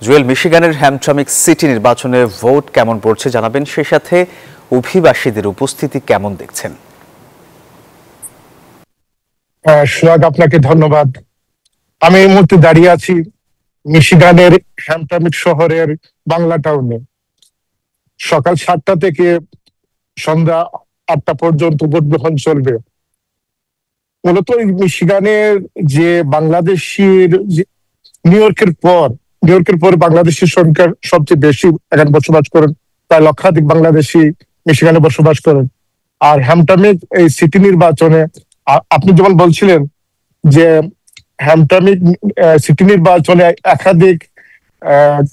Jewel, মিশিগানের Hamtramck city নির্বাচনে vote কেমন পড়ছে জানাবেন, সেই সাথে অভিবাসীদের উপস্থিতি কেমন দেখছেন? সোহাগ, আপনাকে ধন্যবাদ। আমি এই মুহূর্তে দাঁড়িয়ে আছি মিশিগানের হ্যামট্রামিক শহরের বাংলা টাউনে। সকাল 7টা থেকে সন্ধ্যা 8টা পর্যন্ত ভোট গ্রহণ চলবে। মূলত মিশিগানের যে বাংলাদেশির নিউ ইয়র্কের পর বাংলাদেশের সংখ্যা সবচেয়ে বেশি এখানে বসবাস করেন। প্রায় লক্ষাধিক বাংলাদেশি মিশিগানে বসবাস করেন। আর হ্যামট্রামিক এই সিটি নির্বাচনে আপনি যেমন বলছিলেন যে হ্যামট্রামিক সিটি নির্বাচনে একাধিক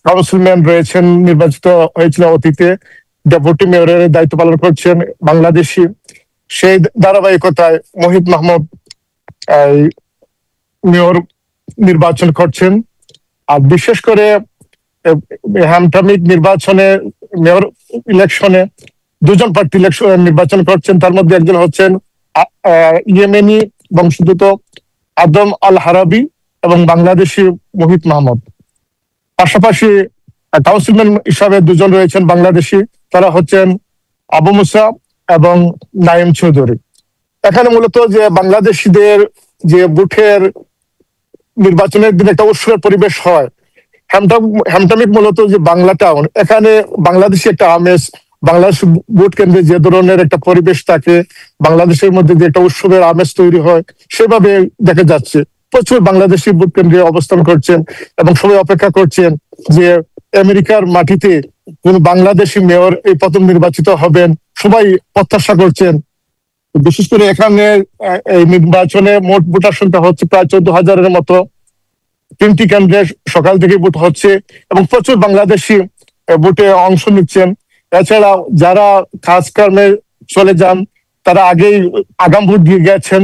কাউন্সিলম্যান রয়েছেন, নির্বাচিত হয়েছিল অতীতে, ডেপুটি মেয়রের দায়িত্ব পালন করছেন বাংলাদেশি। সেই ধারাবাহিকতায় মোহিত মাহমুদ মেয়র নির্বাচন করছেন। আর বিশেষ করে হ্যামট্রামিক নির্বাচনে মেয়র ইলেকশনে দুজন প্রার্থী নির্বাচন করছেন। তার মধ্যে একজন হচ্ছেন ইয়েমেনি বংশোদ্ভূত আদম আল হারাবি এবং বাংলাদেশি মোহিত মাহমুদ। পাশাপাশি কাউন্সিলম্যান হিসাবে দুজন রয়েছেন বাংলাদেশি, তারা হচ্ছেন আবু মুসা এবং নাইম চৌধুরী। এখানে মূলত যে বাংলাদেশিদের যে বুথের নির্বাচনের দিন একটা উৎসবের পরিবেশ হয়। হ্যামট্রামিক মূলত যে বাংলা টাউন, এখানে বাংলাদেশি একটা আমেজ, বাংলাদেশ ভোট কেন্দ্রে যে ধরনের একটা পরিবেশ থাকে, বাংলাদেশের মধ্যে যে একটা উৎসবের আমেজ তৈরি হয়, সেভাবে দেখা যাচ্ছে। প্রচুর বাংলাদেশি ভোট কেন্দ্রে অবস্থান করছেন এবং সবাই অপেক্ষা করছেন যে আমেরিকার মাটিতে কোন বাংলাদেশি মেয়র এই প্রথম নির্বাচিত হবেন। সবাই প্রত্যাশা করছেন। বিশেষ করে এখানে এই নির্বাচনে মোট ভোটার সংখ্যা হচ্ছে প্রায় 14,000-এর মতো। 3টি কেন্দ্রে সকাল থেকে ভোট হচ্ছে এবং প্রচুর বাংলাদেশি ভোটে অংশ নিচ্ছেন। এছাড়া যারা কাজ কর্মে চলে যান, তারা আগেই আগাম ভোট দিয়ে গেছেন।